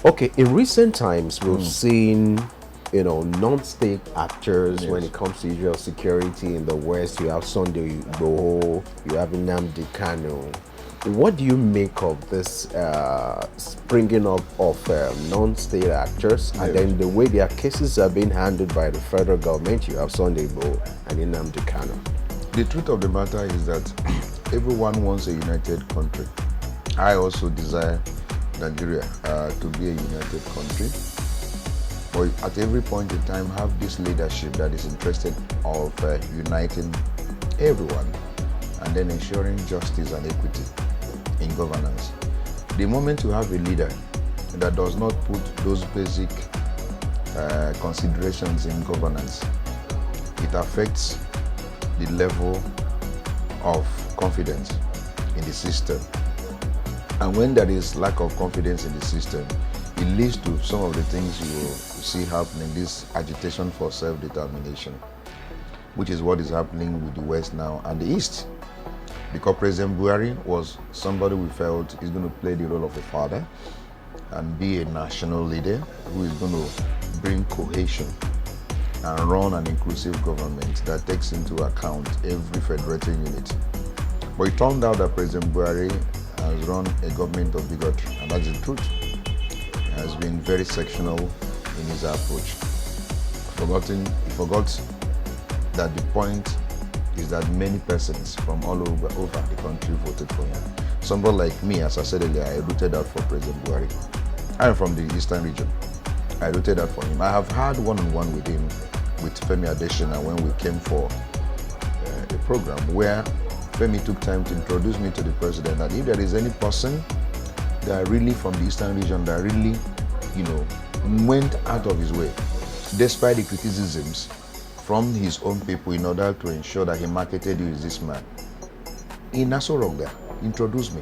Okay, in recent times, we've seen, non-state actors when it comes to Israel security in the West. You have Sunday Igboho, you have Nnamdi Kanu. What do you make of this springing up of non-state actors, and then the way their cases are being handled by the federal government? You have Sunday Igboho and Nnamdi Kanu. The truth of the matter is that everyone wants a united country. I also desire Nigeria to be a united country. But at every point in time, have this leadership that is interested of uniting everyone and then ensuring justice and equity in governance. The moment you have a leader that does not put those basic considerations in governance, it affects the level of confidence in the system. And when there is lack of confidence in the system, it leads to some of the things you will see happening, this agitation for self-determination, which is what is happening with the West now and the East. Because President Buhari was somebody we felt is going to play the role of a father and be a national leader who is going to bring cohesion and run an inclusive government that takes into account every federating unit. But it turned out that President Buhari has run a government of bigotry, and that's the truth. He has been very sectional in his approach. He forgot that the point is that many persons from all over the country voted for him. Somebody like me, as I said earlier, I rooted out for President Buhari. I am from the Eastern region. I rooted out for him. I have had one-on-one with him, with Femi Adesina, when we came for a program where Femi took time to introduce me to the president, that if there is any person that really from the Eastern region that really, went out of his way, despite the criticisms from his own people in order to ensure that he marketed you as this man, in Nassau Rock there, introduced me.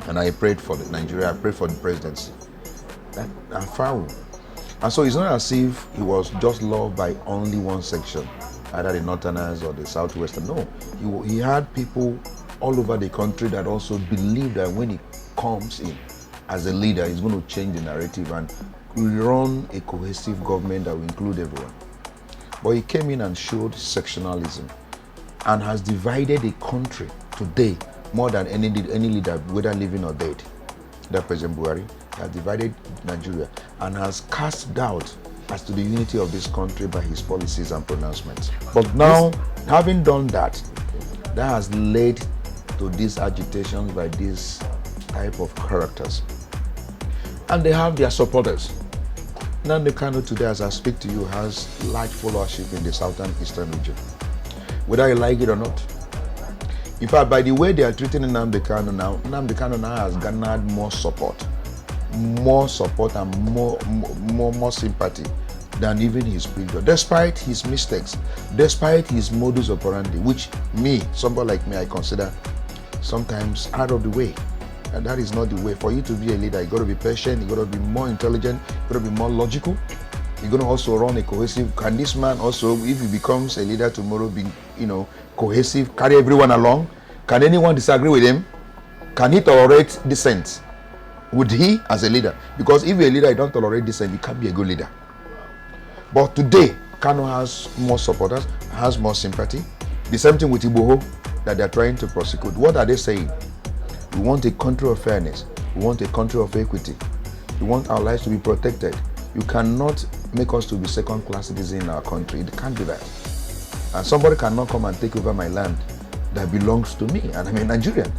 And I prayed for Nigeria, I prayed for the presidency. I found. And so it's not as if he was just loved by only one section, either the Northerners or the Southwestern. No, he had people all over the country that also believed that when he comes in as a leader, he's going to change the narrative and run a cohesive government that will include everyone. But he came in and showed sectionalism and has divided the country today more than any leader, whether living or dead. That President Buhari has divided Nigeria and has cast doubt as to the unity of this country by his policies and pronouncements. But now, having done that, that has led to these agitations by these type of characters. And they have their supporters. Nnamdi Kanu today, as I speak to you, has large followership in the southern eastern region, whether you like it or not. In fact, by the way they are treating Nnamdi Kanu now has garnered more support and more sympathy than even his previous, despite his mistakes, despite his modus operandi, which somebody like me, I consider sometimes out of the way. And that is not the way. For you to be a leader, you got to be patient, you got to be more intelligent, you got to be more logical. You're going to also run a cohesive. Can this man also, if he becomes a leader tomorrow, be cohesive, carry everyone along? Can anyone disagree with him? Can he tolerate dissent? Would he as a leader? Because if you're a leader, you don't tolerate dissent, you can't be a good leader. But today, Kanu has more supporters, has more sympathy. The same thing with Igboho that they're trying to prosecute. What are they saying? We want a country of fairness. We want a country of equity. We want our lives to be protected. You cannot make us to be second-class citizens in our country. It can't do that. And somebody cannot come and take over my land that belongs to me. And I'm a Nigerian.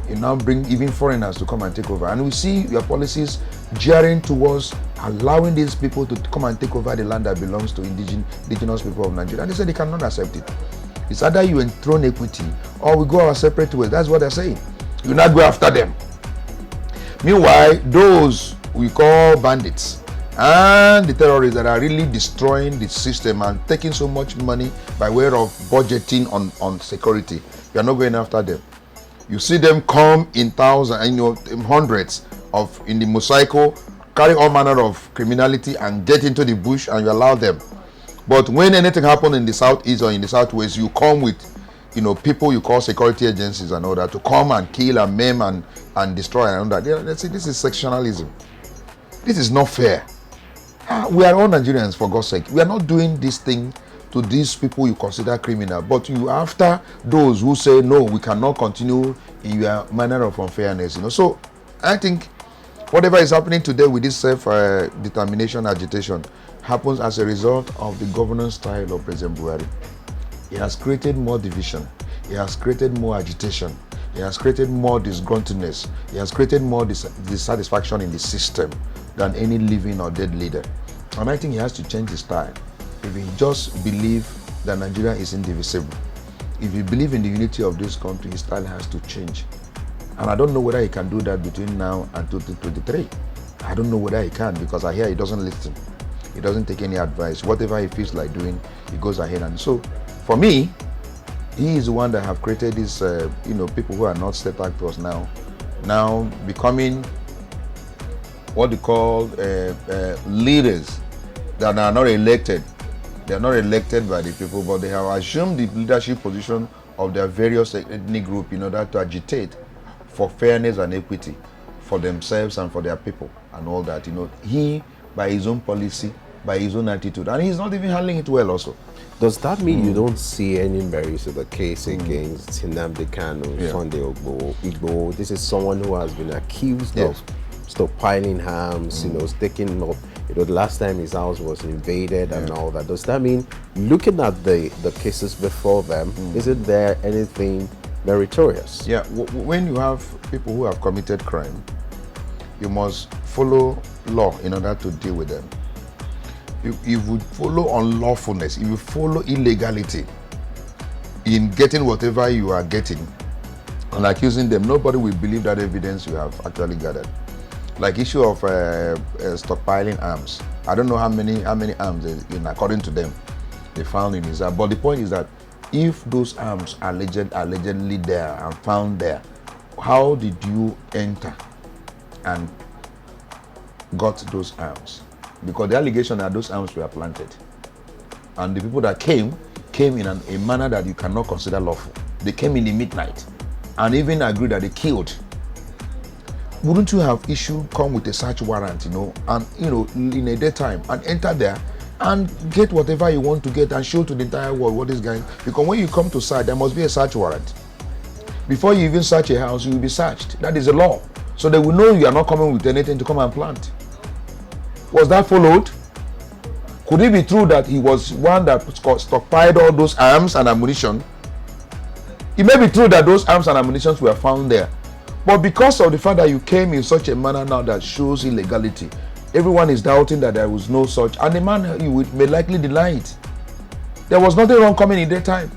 You now bring even foreigners to come and take over. And we see your policies gearing towards allowing these people to come and take over the land that belongs to indigenous people of Nigeria. And they say they cannot accept it. It's either you enthrone equity or we go our separate ways. That's what they're saying. You not go after them. Meanwhile, those we call bandits and the terrorists that are really destroying the system and taking so much money by way of budgeting on security, you are not going after them. You see them come in thousands, in hundreds in the motorcycle, carry all manner of criminality and get into the bush, and you allow them. But when anything happens in the southeast or in the southwest, you come with people you call security agencies and all that to come and kill and maim and destroy and all that. Let's say this is sectionalism. This is not fair. We are all Nigerians, for God's sake. We are not doing this thing to these people you consider criminal, but you after those who say no, we cannot continue in your manner of unfairness. So I think whatever is happening today with this self-determination agitation happens as a result of the governance style of President Buhari. It has created more division. It has created more agitation. It has created more disgruntledness. It has created more dissatisfaction in the system than any living or dead leader. And I think he has to change his style. If he just believe that Nigeria is indivisible, if he believe in the unity of this country, his style has to change. And I don't know whether he can do that between now and 2023. I don't know whether he can, because I hear he doesn't listen. He doesn't take any advice. Whatever he feels like doing, he goes ahead. And so, for me, he is the one that have created this, people who are not state actors now becoming what they call leaders that are not elected. They are not elected by the people, but they have assumed the leadership position of their various ethnic group in order to agitate for fairness and equity for themselves and for their people and all that. He, by his own policy, by his own attitude, and he's not even handling it well also. Does that mean you don't see any merits of the case against Nnamdi Kanu, Sunday Igbo? This is someone who has been accused of stockpiling arms, taking up. The last time his house was invaded and all that. Does that mean, looking at the cases before them, isn't there anything meritorious? Yeah, when you have people who have committed crime, you must follow law in order to deal with them. If you would follow unlawfulness, if you follow illegality in getting whatever you are getting and accusing them, nobody will believe that evidence you have actually gathered. Like issue of stockpiling arms. I don't know how many arms, according to them, they found in his house. But the point is that if those arms are allegedly there and found there, how did you enter and got those arms? Because the allegation that those arms were planted, and the people that came in a manner that you cannot consider lawful. They came in the midnight and even agreed that they killed. Wouldn't you have come with a search warrant, and in a daytime and enter there and get whatever you want to get and show to the entire world what this guy? Because when you come to search, there must be a search warrant. Before you even search a house, you will be searched. That is the law. So they will know you are not coming with anything to come and plant. Was that followed? Could it be true that he was one that stockpiled all those arms and ammunition? It may be true that those arms and ammunition were found there. But because of the fact that you came in such a manner now that shows illegality, everyone is doubting that there was no such. And the man may likely deny it. There was nothing wrong coming in daytime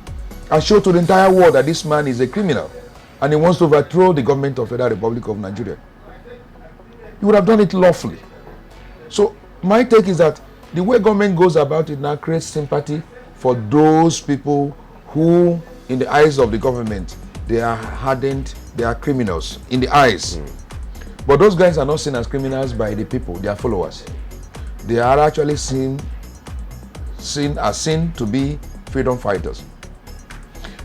and show to the entire world that this man is a criminal and he wants to overthrow the government of the Federal Republic of Nigeria. He would have done it lawfully. So my take is that the way government goes about it now creates sympathy for those people who, in the eyes of the government, they are hardened, they are criminals in the eyes. But those guys are not seen as criminals by the people, their followers. They are actually seen to be freedom fighters.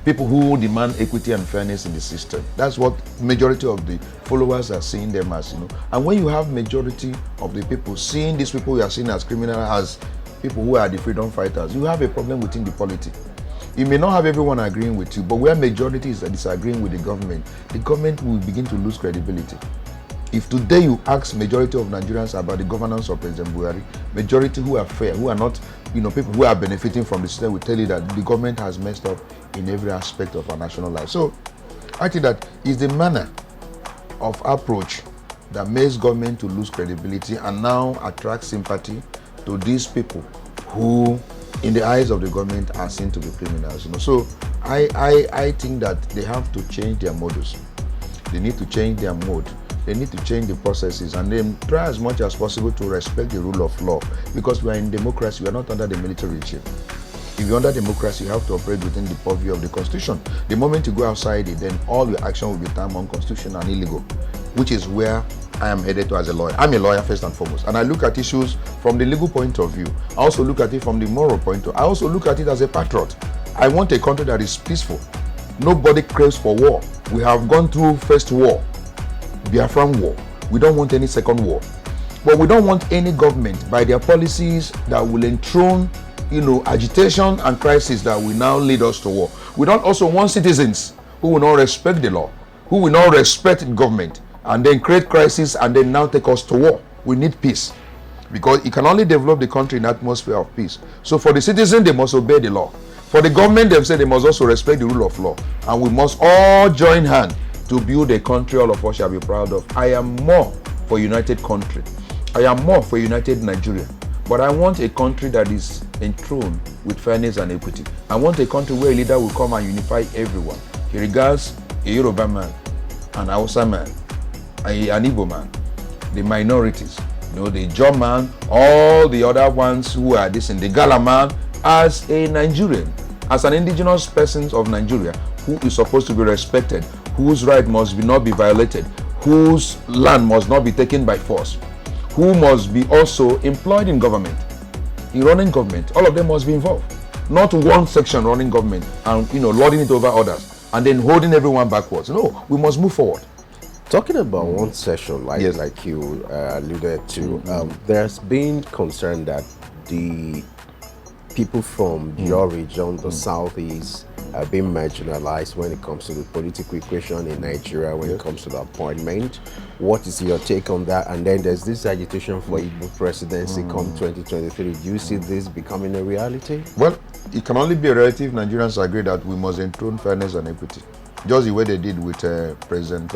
People who demand equity and fairness in the system. That's what majority of the followers are seeing them as, And when you have majority of the people seeing these people you are seeing as criminals as people who are the freedom fighters, you have a problem within the polity. You may not have everyone agreeing with you, but where majority is disagreeing with the government will begin to lose credibility. If today you ask majority of Nigerians about the governance of President Buhari, majority who are fair, who are not, people who are benefiting from the system will tell you that the government has messed up in every aspect of our national life. So I think that is the manner of approach that makes government to lose credibility and now attract sympathy to these people who, in the eyes of the government, are seen to be criminals. So I think that they have to change their modus. They need to change their mode. They need to change the processes and then try as much as possible to respect the rule of law, because we are in democracy. We are not under the military regime. If you're under democracy, you have to operate within the purview of the Constitution. The moment you go outside it, then all your action will be termed unconstitutional and illegal, which is where I am headed to as a lawyer. I'm a lawyer first and foremost, and I look at issues from the legal point of view. I also look at it from the moral point of view. I also look at it as a patriot. I want a country that is peaceful. Nobody craves for war. We have gone through first war, Biafran war. We don't want any second war. But we don't want any government by their policies that will enthrone, agitation and crisis that will now lead us to war. We don't also want citizens who will not respect the law, who will not respect government, and then create crisis and then now take us to war. We need peace, because you can only develop the country in an atmosphere of peace. So for the citizens, they must obey the law. For the government themselves, they must also respect the rule of law. And we must all join hands to build a country all of us shall be proud of. I am more for a united country. I am more for a united Nigeria. But I want a country that is enthroned with fairness and equity. I want a country where a leader will come and unify everyone. He regards a Yoruba man, an Hausa man, an Igbo man, the minorities, the Jaw man, all the other ones who are this in the Gala man, as a Nigerian, as an indigenous person of Nigeria, who is supposed to be respected, whose right must not be violated, whose land must not be taken by force, who must be also employed in government, in running government. All of them must be involved. Not one section running government and lording it over others and then holding everyone backwards. No, we must move forward. Talking about one session, like you alluded to, there's been concern that the people from your region, the southeast, are being marginalized when it comes to the political equation in Nigeria, when it comes to the appointment. What is your take on that? And then there's this agitation for Igbo presidency come 2023. Do you see this becoming a reality? Well, it can only be a reality if Nigerians agree that we must enthrone fairness and equity. Just the way they did with President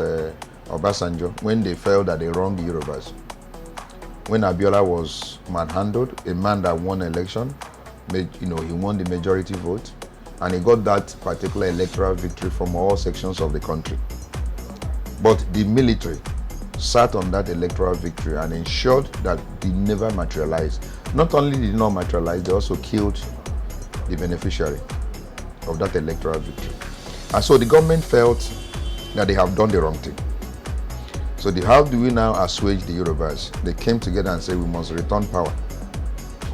Obasanjo when they felt that they wronged the Yorubas. When Abiola was manhandled, a man that won an election, he won the majority vote, and he got that particular electoral victory from all sections of the country. But the military sat on that electoral victory and ensured that it never materialized. Not only did it not materialize, they also killed the beneficiary of that electoral victory. And so the government felt that they have done the wrong thing. So how do we now assuage the Yorubas? They came together and said we must return power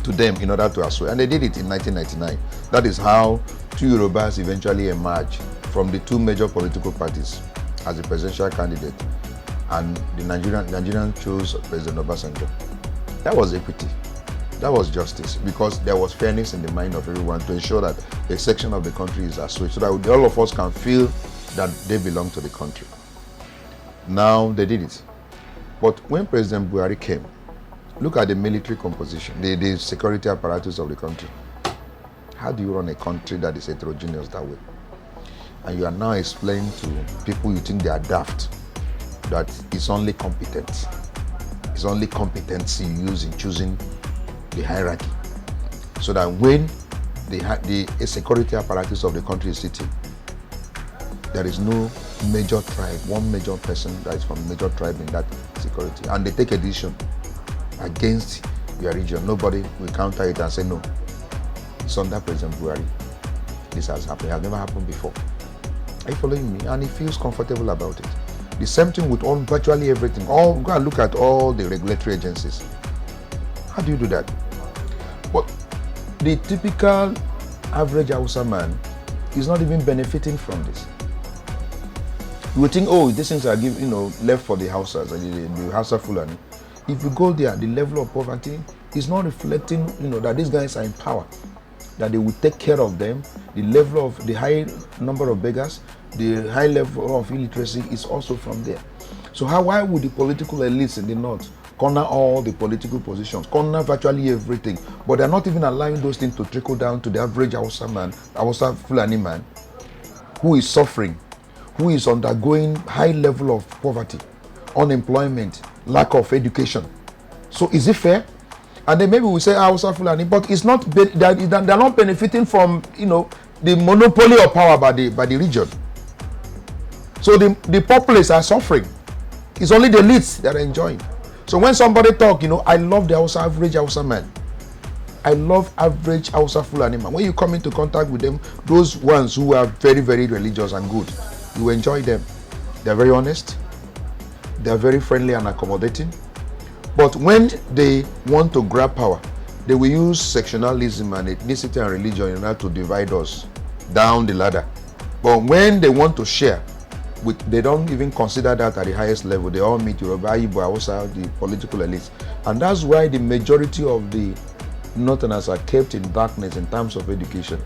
to them in order to assuage. And they did it in 1999. That is how two Yorubas eventually emerged from the two major political parties as the presidential candidate. And the Nigerian chose President Obasanjo. That was equity. That was justice, because there was fairness in the mind of everyone to ensure that a section of the country is assuaged, so that all of us can feel that they belong to the country. Now they did it. But when President Buhari came, look at the military composition, the security apparatus of the country. How do you run a country that is heterogeneous that way? And you are now explaining to people you think they are daft that it's only competence. It's only competency you use in choosing the hierarchy. So that when the security apparatus of the country is sitting, there is no major tribe, one major person that is from a major tribe in that security. And they take a decision against your region. Nobody will counter it and say, no, it's under President Buhari. This has happened. It has never happened before. Are you following me? And he feels comfortable about it. The same thing with virtually everything. Go and look at all the regulatory agencies. How do you do that? But the typical average Hausa man is not even benefiting from this. You would think, these things are left for the Hausas, the Hausa Fulani. If you go there, the level of poverty is not reflecting, that these guys are in power, that they will take care of them. The level of the high number of beggars, the high level of illiteracy is also from there. So why would the political elites in the north corner all the political positions, corner virtually everything, but they're not even allowing those things to trickle down to the average Hausa man, Hausa Fulani man, who is suffering, who is undergoing high level of poverty, unemployment, lack of education. So is it fair? And then maybe we say Hausa Fulani, but it's not. They're not benefiting from the monopoly of power by the region. So the populace are suffering. It's only the elites that are enjoying. So when somebody talk, I love the average Hausa man. I love average Hausa Fulani man. When you come into contact with them, those ones who are very, very religious and good, you enjoy them. They're very honest. They're very friendly and accommodating. But when they want to grab power, they will use sectionalism and ethnicity and religion in order to divide us down the ladder. But when they want to share, They don't even consider that at the highest level. They all meet Yoruba, Igbo, Hausa, the political elites. And that's why the majority of the Northerners are kept in darkness in terms of education,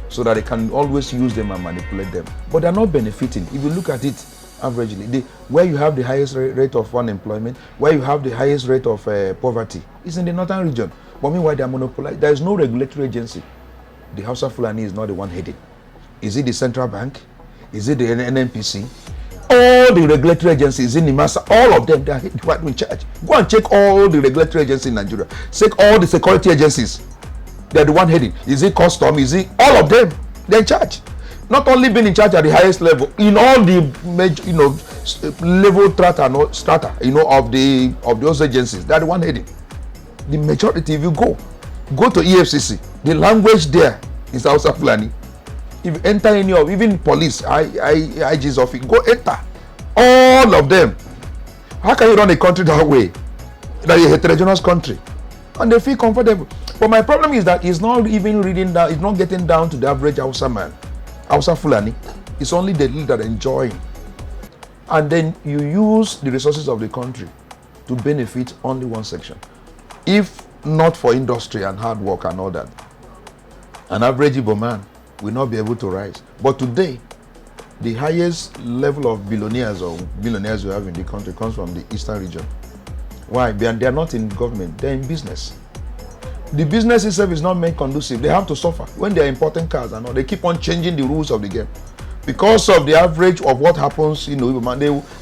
so that they can always use them and manipulate them. But they're not benefiting. If you look at it averagely, where you have the highest rate of unemployment, where you have the highest rate of poverty, is in the northern region. But meanwhile, they are monopolized. There is no regulatory agency. The Hausa Fulani is not the one heading. Is it the central bank? Is it the NNPC? All the regulatory agencies in Nimasa, all of them, they are in charge. Go and check all the regulatory agencies in Nigeria. Check all the security agencies. They're the one heading. Is it custom? Is it all of them? They're in charge. Not only being in charge at the highest level, in all the major, level strata, of those agencies, they're the one heading. The majority, if you go to EFCC, the language there is Hausa Fulani. If you enter any of, even police, IG's office, go enter. All of them. How can you run a country that way? That is a heterogeneous country. And they feel comfortable. But my problem is that it's not even reading down, it's not getting down to the average Hausa man, Hausa Fulani. It's only the elite that are enjoying. And then you use the resources of the country to benefit only one section. If not for industry and hard work and all that, an average Igbo man will not be able to rise. But today, the highest level of billionaires we have in the country comes from the eastern region. Why? They are not in government, they're in business. The business itself is not made conducive. They have to suffer. When they are importing cars and all, they keep on changing the rules of the game. Because of the average of what happens,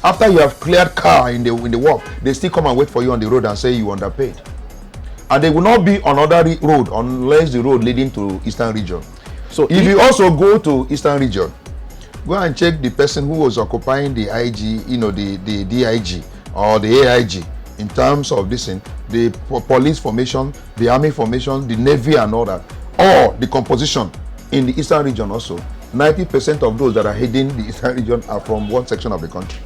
after you have cleared car in the work, they still come and wait for you on the road and say you underpaid. And they will not be on other road unless the road leading to eastern region. So if you also go to eastern region, go and check the person who was occupying the IG, the DIG or the AIG in terms of this thing, the police formation, the army formation, the navy and all that, or the composition in the eastern region also. 90% of those that are heading the eastern region are from one section of the country.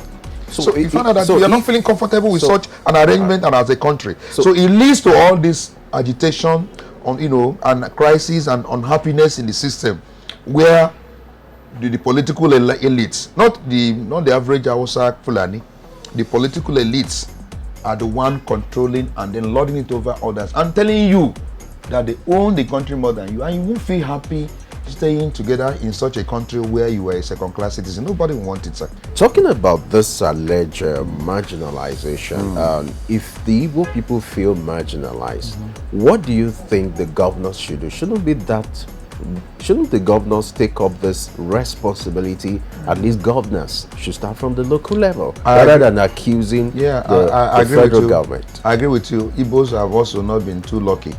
So you find out that we are not feeling comfortable with such an arrangement and as a country. So it leads to all this agitation and crisis and unhappiness in the system, where the political elites, not the average Hausa Fulani, the political elites are the one controlling and then lording it over others and telling you that they own the country more than you, and you won't feel happy staying together in such a country where you are a second-class citizen. Nobody will want it, sir. Talking about this alleged marginalization, if the Igbo people feel marginalized, what do you think the governors should do? Shouldn't the governors take up this responsibility? At least governors should start from the local level rather than accusing the federal government. I agree with you. Igbos have also not been too lucky.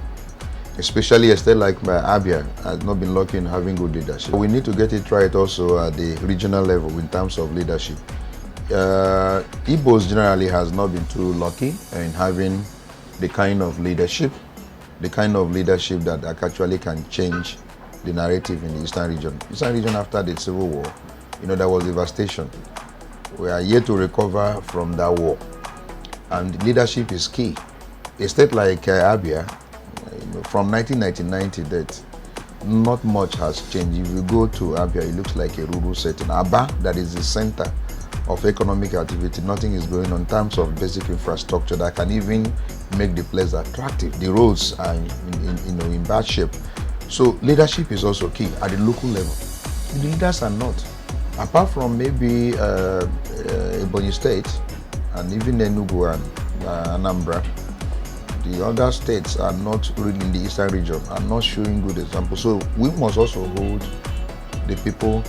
Especially a state like Abia has not been lucky in having good leadership. We need to get it right also at the regional level in terms of leadership. Igbos generally has not been too lucky in having the kind of leadership that actually can change the narrative in the Eastern region. Eastern region, after the Civil War, there was devastation. We are yet to recover from that war. And leadership is key. A state like Abia, from 1999 to date, not much has changed. If you go to Abia, it looks like a rural setting. Aba, that is the center of economic activity, nothing is going on in terms of basic infrastructure that can even make the place attractive. The roads are in bad shape. So leadership is also key at the local level. The leaders are not. Apart from maybe Ebonyi State and even Enugu and Anambra, the other states are not really in the eastern region, are not showing good examples. So we must also hold the people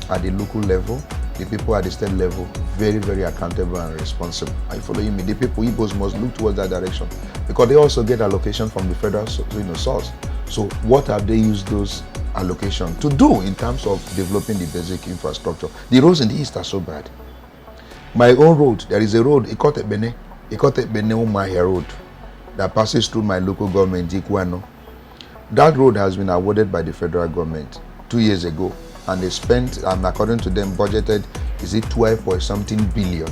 at the local level, the people at the state level, very, very accountable and responsible. Are you following me? The people, Igbos, must look towards that direction because they also get allocation from the federal source. So what have they used those allocations to do in terms of developing the basic infrastructure? The roads in the east are so bad. My own road, there is a road, Ikote Bene Umahia Road, that passes through my local government, Ikwano. That road has been awarded by the federal government 2 years ago, and they spent, according to them, budgeted, 12.something billion.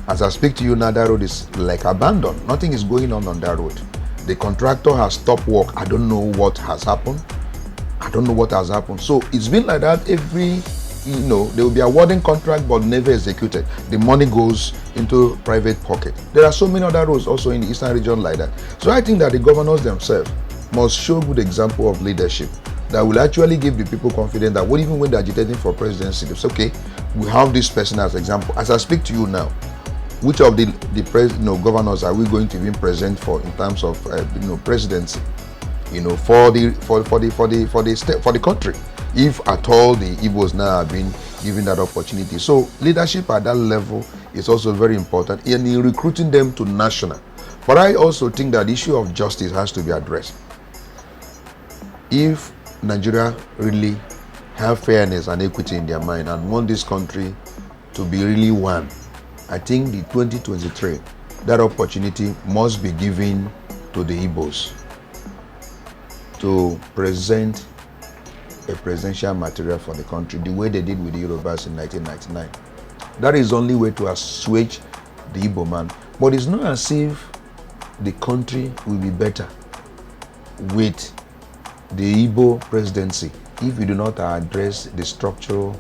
As I speak to you now, that road is like abandoned. Nothing is going on that road. The contractor has stopped work. I don't know what has happened. So it's been like that every they will be awarding contract but never executed. The money goes into private pocket. There are so many other roles also in the Eastern region like that. So I think that the governors themselves must show good example of leadership that will actually give the people confidence that even when they're agitating for presidency, it's okay, we have this person as example. As I speak to you now, which of the governors are we going to even present for in terms of presidency, for the country, if at all the Igbos now have been given that opportunity. So leadership at that level is also very important in recruiting them to national. But I also think that the issue of justice has to be addressed. If Nigeria really have fairness and equity in their mind and want this country to be really one, I think the 2023, that opportunity must be given to the Igbos to present a presidential material for the country the way they did with the Yorubas in 1999. That is the only way to assuage the Igbo man. But it's not as if the country will be better with the Igbo presidency if we do not address the structural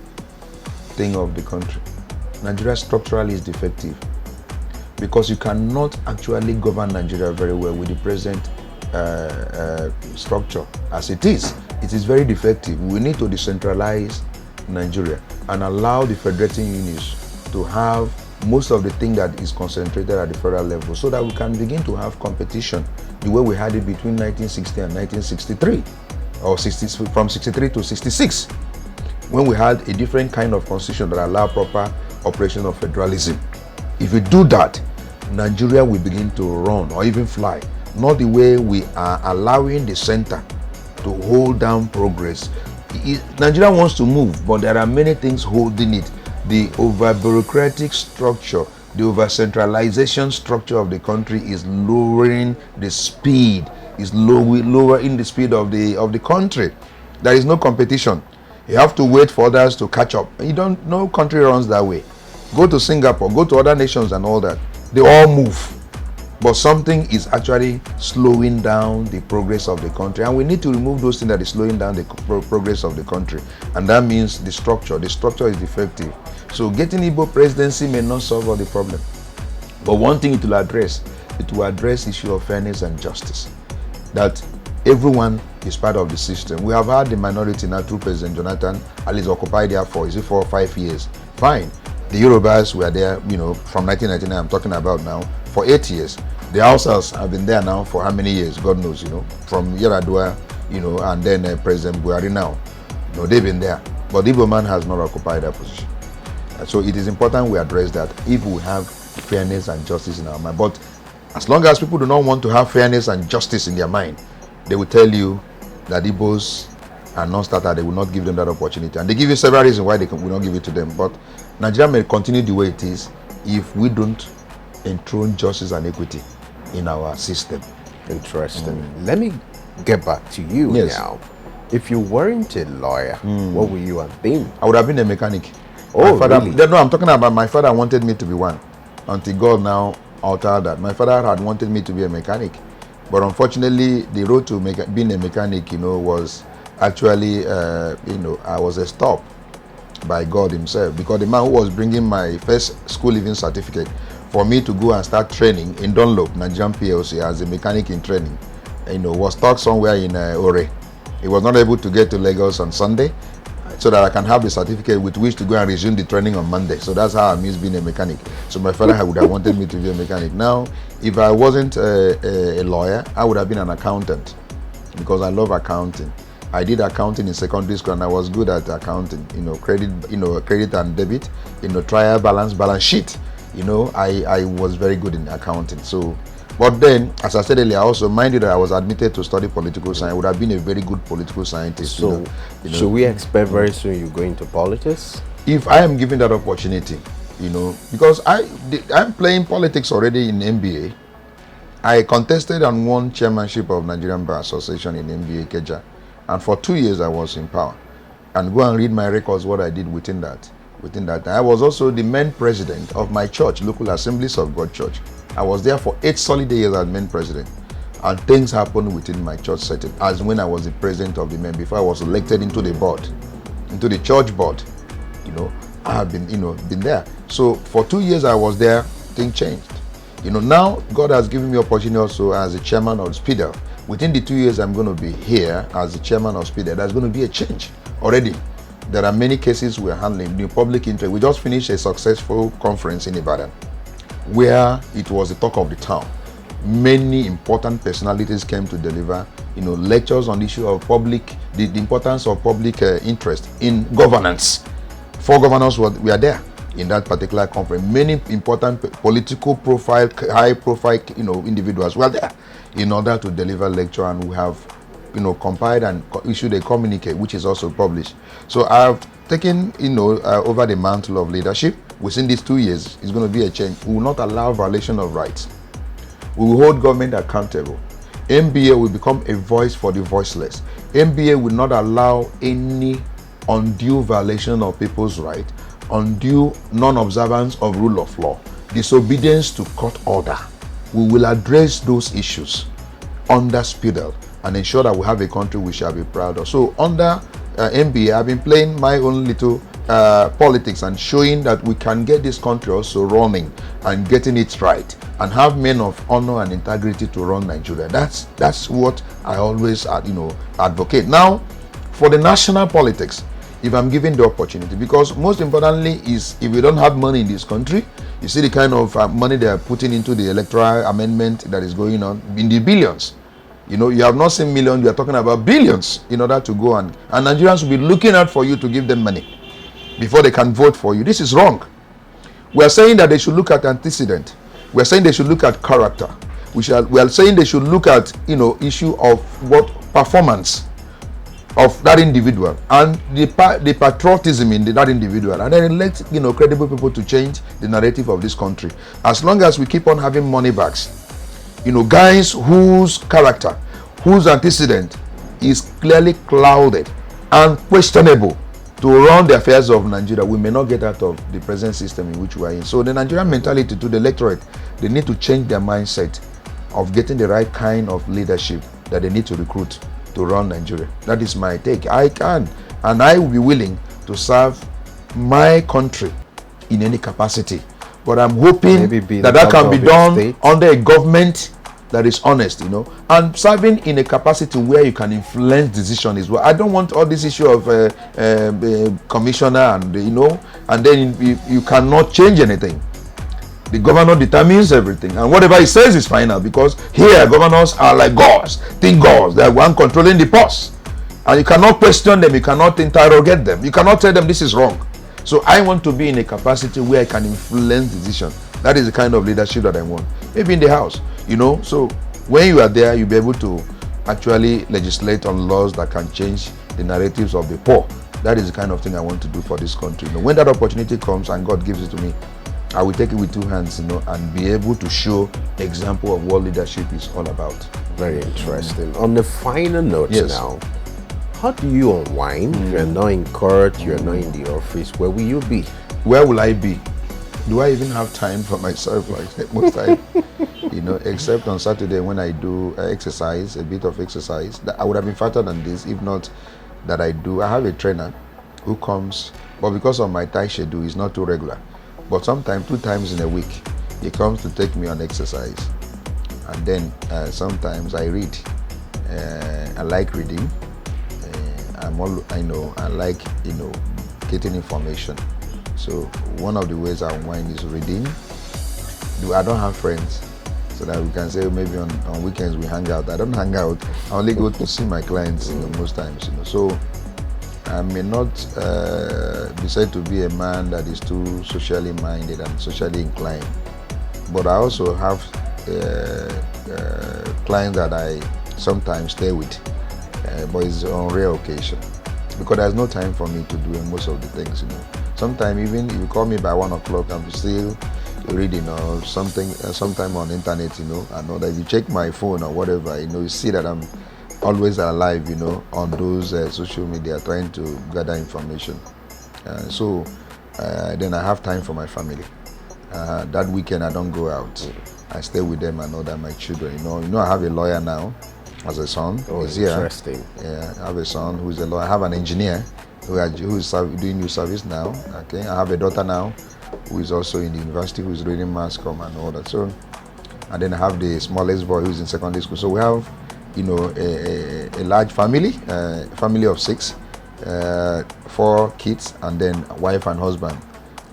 thing of the country. Nigeria structurally is defective because you cannot actually govern Nigeria very well with the present structure as it is. It is very defective. We need to decentralize Nigeria and allow the federating units to have most of the thing that is concentrated at the federal level so that we can begin to have competition the way we had it between 1960 and 1963 or from 63 to 66 when we had a different kind of constitution that allowed proper operation of federalism. If we do that, Nigeria will begin to run or even fly, not the way we are allowing the center to hold down progress. Nigeria wants to move, but there are many things holding it. The over-bureaucratic structure, the over-centralization structure of the country is lowering the speed, is lowering the speed of the country. There is no competition. You have to wait for others to catch up. No country runs that way. Go to Singapore, go to other nations and all that. They all move. But something is actually slowing down the progress of the country. And we need to remove those things that is slowing down the progress of the country. And that means the structure. The structure is defective. So getting Igbo presidency may not solve all the problem. But one thing it will address issue of fairness and justice. That everyone is part of the system. We have had the minority now through President Jonathan, at least occupied there for 4 or 5 years. Fine. The Yorubas were there, from 1999 I'm talking about now, for 8 years. The Hausas have been there now for how many years? God knows, from Yaradua, and then President Buhari now. They've been there. But the Igbo man has not occupied that position. So it is important we address that if we have fairness and justice in our mind. But as long as people do not want to have fairness and justice in their mind, they will tell you that Igbos are non-starter, they will not give them that opportunity. And they give you several reasons why they will not give it to them. But Nigeria may continue the way it is if we don't enthrone justice and equity in our system. Interesting. Let me get back to you now. If you weren't a lawyer, what would you have been? I would have been a mechanic. Oh, really? No, I'm talking about my father wanted me to be one. Until God now altered that. My father had wanted me to be a mechanic. But unfortunately, the road to being a mechanic, was actually, I was stopped by God himself. Because the man who was bringing my first school leaving certificate for me to go and start training in Dunlop, Nigerian PLC, as a mechanic in training, was stuck somewhere in Ore. He was not able to get to Lagos on Sunday so that I can have the certificate with which to go and resume the training on Monday. So that's how I miss being a mechanic. So my father would have wanted me to be a mechanic. Now, if I wasn't a lawyer, I would have been an accountant because I love accounting. I did accounting in secondary school and I was good at accounting, credit and debit, trial balance sheet. I was very good in accounting. So, but then, as I said earlier, I also minded that I was admitted to study political science. I would have been a very good political scientist. So, should we expect very soon you go into politics? If I am given that opportunity, because I'm playing politics already in NBA. I contested and won chairmanship of Nigerian Bar Association in NBA Keja. And for 2 years I was in power. And go and read my records, what I did within that time. I was also the main president of my church, Local Assemblies of God Church. I was there for 8 solid years as main president. And things happened within my church setting, as when I was the president of the men, before I was elected into the board, into the church board. I have been, been there. So for 2 years I was there, things changed. Now God has given me opportunity also as the chairman of SPIDEL. Within the 2 years I'm going to be here as the chairman of SPIDEL, there's going to be a change already. There are many cases we're handling. The public interest. We just finished a successful conference in Ibadan where it was the talk of the town. Many important personalities came to deliver, lectures on the issue of the importance of public interest in governance. 4 governors were there in that particular conference. Many important political profile, high profile, individuals were there in order to deliver lecture, and we have, compiled and issued a communique, which is also published. So I've taken, over the mantle of leadership. Within these 2 years, it's going to be a change. We will not allow violation of rights. We will hold government accountable. MBA will become a voice for the voiceless. MBA will not allow any undue violation of people's rights, undue non-observance of rule of law, disobedience to court order. We will address those issues under SPIDEL and ensure that we have a country we shall be proud of. So under MBA, I've been playing my own little politics and showing that we can get this country also running and getting it right and have men of honor and integrity to run Nigeria. That's what I always advocate. Now, for the national politics, if I'm given the opportunity, because most importantly is if we don't have money in this country, you see the kind of money they are putting into the electoral amendment that is going on in the billions. You have not seen millions, you are talking about billions in order to go and Nigerians will be looking out for you to give them money before they can vote for you. This is wrong. We are saying that they should look at antecedent. We are saying they should look at character. We are saying they should look at issue of what performance of that individual and the patriotism in that individual, and then elect credible people to change the narrative of this country. As long as we keep on having money bags, guys whose character, whose antecedent is clearly clouded and questionable to run the affairs of Nigeria, we may not get out of the present system in which we are in. So the Nigerian mentality to the electorate, they need to change their mindset of getting the right kind of leadership that they need to recruit to run Nigeria. That is my take. I can and I will be willing to serve my country in any capacity. But I'm hoping that can be done under a government that is honest, and serving in a capacity where you can influence decision as well. I don't want all this issue of commissioner and and then you cannot change anything. The governor determines everything, and whatever he says is final, because here governors are like gods, think gods. They are one controlling the purse, and you cannot question them, you cannot interrogate them, you cannot tell them this is wrong. So I want to be in a capacity where I can influence decision. That is the kind of leadership that I want. Maybe in the house, so when you are there, you'll be able to actually legislate on laws that can change the narratives of the poor. That is the kind of thing I want to do for this country. When that opportunity comes and God gives it to me, I will take it with 2 hands, and be able to show example of what leadership is all about. Very interesting. On the final note now, how do you unwind? You're not in court, you're not in the office. Where will you be? Where will I be? Do I even have time for myself like most time? Except on Saturday when I do exercise, a bit of exercise. That I would have been fatter than this if not that I do. I have a trainer who comes, but because of my tight schedule, it's not too regular. But sometimes 2 times in a week, he comes to take me on exercise. And then sometimes I read. I like reading. I like getting information. So one of the ways I unwind is reading. I don't have friends, so that we can say maybe on weekends we hang out. I don't hang out. I only go to see my clients most times. So I may not be said to be a man that is too socially minded and socially inclined, but I also have clients that I sometimes stay with, but it's on rare occasion because there's no time for me to do most of the things. Sometimes even if you call me by 1 o'clock, I'm still reading or something, sometime on internet. I know that if you check my phone or whatever, you see that I'm always alive, on those social media, trying to gather information. So then I have time for my family. That weekend I don't go out. I stay with them. I know that my children, I have a lawyer now as a son. Oh, he's interesting. Here. Yeah, I have a son who's a lawyer. I have an engineer who is doing youth service now. Okay, I have a daughter now who is also in the university, who is reading mass comm and all that. So, and then I have the smallest boy who is in secondary school. So we have, you know, a large family, family of 6, 4 kids, and then wife and husband.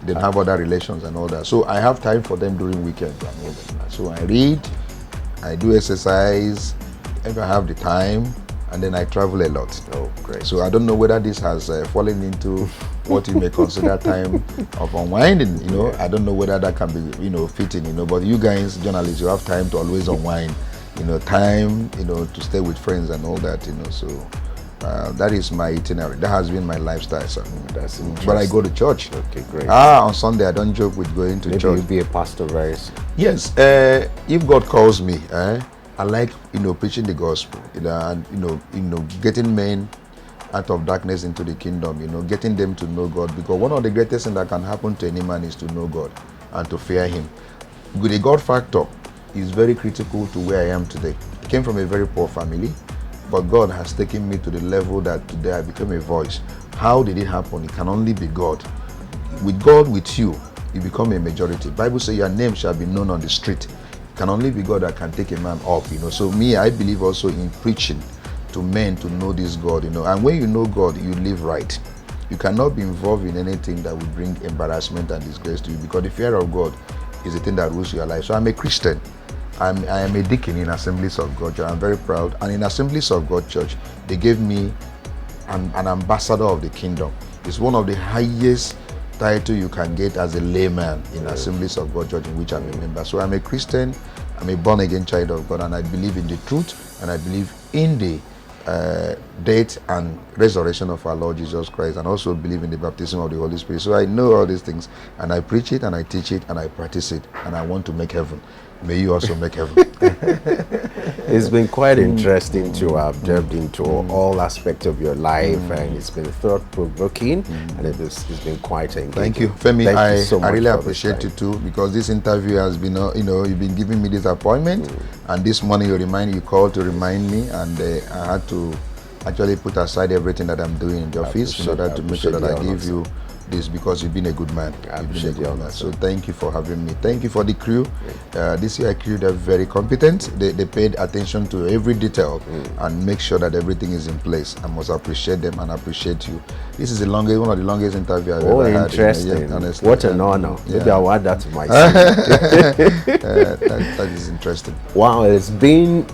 Then have other relations and all that. So I have time for them during weekends and all that. So I read, I do exercise, if I have the time, and then I travel a lot. Oh, great. So I don't know whether this has fallen into what you may consider time of unwinding, you know. I don't know whether that can be, you know, fitting, you know, but you guys, journalists, you have time to always unwind, you know, time, you know, to stay with friends and all that, you know. So that is my itinerary. That has been my lifestyle, sir. That's interesting. But I go to church. Okay, great. On Sunday, I don't joke with going to Maybe church. you'll be a pastor very soon. Yes, if God calls me, I like, you know, preaching the gospel, you know, and you know, getting men out of darkness into the kingdom, you know, getting them to know God, because one of the greatest things that can happen to any man is to know God and to fear Him. With the God factor is very critical to where I am today. I came from a very poor family, but God has taken me to the level that today I become a voice. How did it happen? It can only be God. With God with you, you become a majority. Bible says your name shall be known on the street. It can only be God that can take a man up, you know. So me, I believe also in preaching to men to know this God, you know. And when you know God, you live right. You cannot be involved in anything that will bring embarrassment and disgrace to you, because the fear of God is the thing that rules your life. So I'm a Christian. I am a deacon in Assemblies of God Church. I'm very proud. And in Assemblies of God Church, they gave me an ambassador of the kingdom. It's one of the highest title you can get as a layman in Assemblies of God Church, in which I'm a member. So I'm a Christian, I'm a born-again child of God, and I believe in the truth, and I believe in the death and resurrection of our Lord Jesus Christ, and also believe in the baptism of the Holy Spirit. So I know all these things, and I preach it, and I teach it, and I practice it, and I want to make heaven. May you also make heaven. It's been quite interesting to have delved into all aspects of your life, and it's been thought-provoking, and it's been quite engaging. Thank you, Femi. Thank you so much I really for appreciate you this too, because this interview has been, you know, you've been giving me this appointment, and this morning you called to remind me, and I had to actually put aside everything that I'm doing in the office in order to make sure that I give you this, because you've been a good man. So thank you for having me. Thank you for the crew. This year crew, they're very competent. They paid attention to every detail and make sure that everything is in place. I must appreciate them and appreciate you. This is one of the longest interviews I've ever had. Interesting. Honestly. What an honor. Maybe I'll add that to my that is interesting. Wow, it's been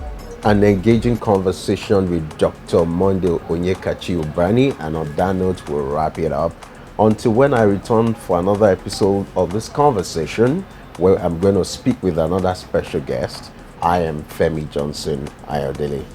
an engaging conversation with Dr. Monday Onyekachi Ubani, and on that note, we'll wrap it up. Until when I return for another episode of this conversation, where I'm going to speak with another special guest, I am Femi Johnson Ayodele.